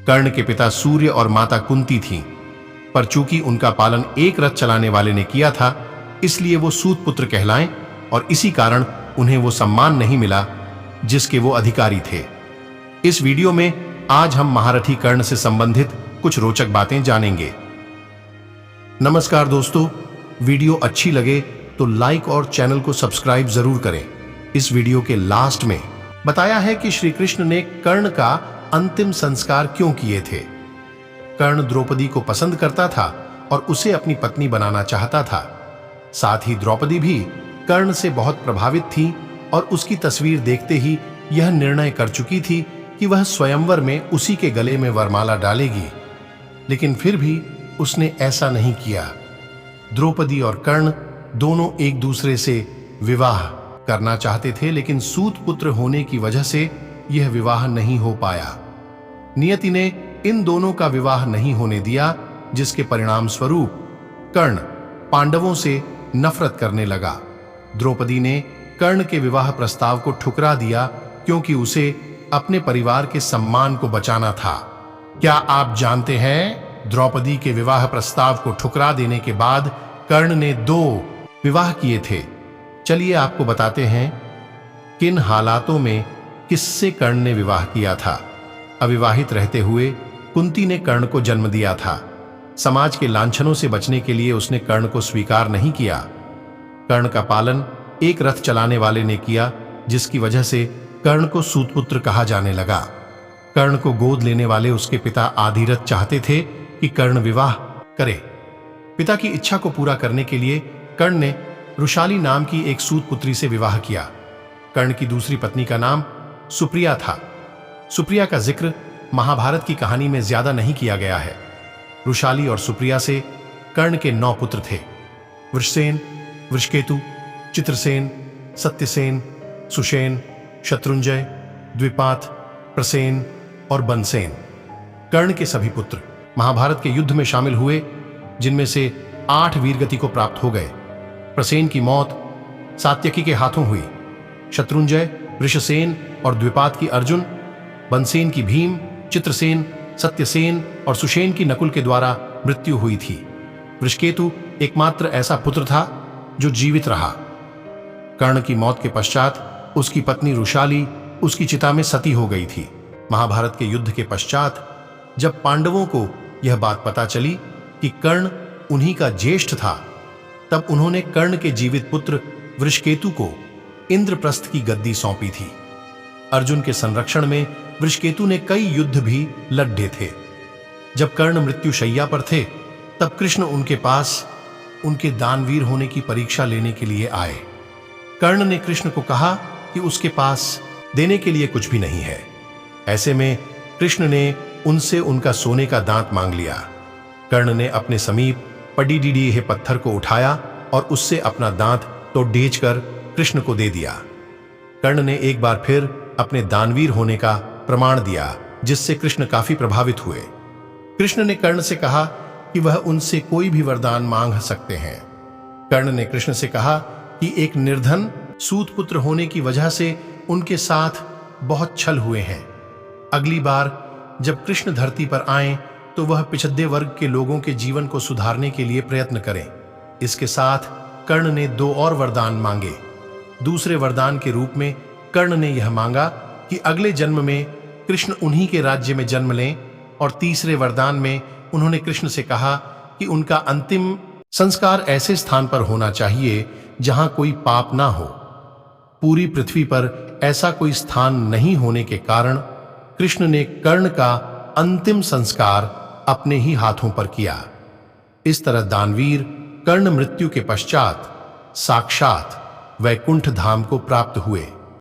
कर्ण के पिता सूर्य और माता कुंती थीं, पर चूंकि उनका पालन एक रथ चलाने वाले ने किया था, इसलिए वो सूत पुत्र कहलाएं और इसी कारण उन्हें वो सम्मान नहीं मिला जिसके वो अधिकारी थे। इस वीडियो में आज हम महारथी कर्ण से संबंधित कुछ रोचक बातें जानेंगे। नमस्कार दोस्तों, वीडियो अच्छी लगे तो लाइक और चैनल को सब्सक्राइब जरूर करें। इस वीडियो के लास्ट में बताया है कि श्री कृष्ण ने कर्ण का अंतिम संस्कार क्यों किए थे। कर्ण द्रौपदी को पसंद करता था और उसे अपनी पत्नी बनाना चाहता था। साथ ही द्रौपदी भी कर्ण से बहुत प्रभावित थी और उसकी तस्वीर देखते ही यह निर्णय कर चुकी थी कि वह स्वयंवर में उसी के गले में वरमाला डालेगी, लेकिन फिर भी उसने ऐसा नहीं किया। द्रौपदी और कर्ण दोनों एक दूसरे से विवाह करना चाहते थे, लेकिन सूत पुत्र होने की वजह से यह विवाह नहीं हो पाया। नियति ने इन दोनों का विवाह नहीं होने दिया, जिसके परिणाम स्वरूप कर्ण पांडवों से नफरत करने लगा। द्रौपदी ने कर्ण के विवाह प्रस्ताव को ठुकरा दिया क्योंकि उसे अपने परिवार के सम्मान को बचाना था। क्या आप जानते हैं, द्रौपदी के विवाह प्रस्ताव को ठुकरा देने के बाद कर्ण ने 2 विवाह किए थे। चलिए आपको बताते हैं किन हालातों में किससे कर्ण ने विवाह किया था। अविवाहित रहते हुए कुंती ने कर्ण को जन्म दिया था। समाज के लांछनों से बचने के लिए उसने कर्ण को स्वीकार नहीं किया। कर्ण का पालन एक रथ चलाने वाले ने किया, जिसकी वजह से कर्ण को सूतपुत्र कहा जाने लगा। कर्ण को गोद लेने वाले उसके पिता आदिरथ चाहते थे कि कर्ण विवाह करे। पिता की इच्छा को पूरा करने के लिए कर्ण ने रुशाली नाम की एक सूत पुत्री से विवाह किया। कर्ण की दूसरी पत्नी का नाम सुप्रिया था। सुप्रिया का जिक्र महाभारत की कहानी में ज्यादा नहीं किया गया है। रुशाली और सुप्रिया से कर्ण के 9 पुत्र थे: वृषसेन, वृषकेतु, चित्रसेन, सत्यसेन, सुषेन, शत्रुंजय, द्विपात, प्रसेन और बनसेन। कर्ण के सभी पुत्र महाभारत के युद्ध में शामिल हुए, जिनमें से 8 वीरगति को प्राप्त हो गए। प्रसेन की मौत सात्यकी के हाथों हुई। शत्रुंजय, वृषसेन और द्विपात की अर्जुन, बनसेन की भीम, चित्रसेन, सत्यसेन और सुषेन की नकुल के द्वारा मृत्यु हुई थी। वृषकेतु एकमात्र ऐसा पुत्र था जो जीवित रहा। कर्ण की मौत के पश्चात उसकी पत्नी रुशाली उसकी चिता में सती हो गई थी। महाभारत के युद्ध के पश्चात जब पांडवों को यह बात पता चली कि कर्ण उन्हीं का ज्येष्ठ था, तब उन्होंने कर्ण के जीवित पुत्र वृषकेतु को इंद्रप्रस्थ की गद्दी सौंपी थी। अर्जुन के संरक्षण में वृषकेतु ने कई युद्ध भी लड़े थे। जब कर्ण मृत्युशैया पर थे, तब कृष्ण उनके पास उनके दानवीर होने की परीक्षा लेने के लिए आए। कर्ण ने कृष्ण को कहा कि उसके पास देने के लिए कुछ भी नहीं है। ऐसे में कृष्ण ने उनसे उनका सोने का दांत मांग लिया। कर्ण ने अपने समीप पड़ी पत्थर को उठाया और उससे अपना दांत तोड़ेज कर कृष्ण को दे दिया। कर्ण ने एक बार फिर अपने दानवीर होने का प्रमाण दिया, जिससे कृष्ण काफी प्रभावित हुए। कृष्ण ने कर्ण से कहा कि वह उनसे कोई भी वरदान मांग सकते हैं। कर्ण ने कृष्ण से कहा कि एक निर्धन सूत पुत्र होने की वजह से उनके साथ बहुत छल हुए हैं। अगली बार जब कृष्ण धरती पर आएं, तो वह पिछड़े वर्ग के लोगों के जीवन को सुधारने के लिए प्रयत्न करें। इसके साथ कर्ण ने 2 और वरदान मांगे। दूसरे वरदान के रूप में कर्ण ने यह मांगा कि अगले जन्म में कृष्ण उन्हीं के राज्य में जन्म लें, और तीसरे वरदान में उन्होंने कृष्ण से कहा कि उनका अंतिम संस्कार ऐसे स्थान पर होना चाहिए जहां कोई पाप ना हो। पूरी पृथ्वी पर ऐसा कोई स्थान नहीं होने के कारण कृष्ण ने कर्ण का अंतिम संस्कार अपने ही हाथों पर किया। इस तरह दानवीर कर्ण मृत्यु के पश्चात साक्षात वैकुंठ धाम को प्राप्त हुए।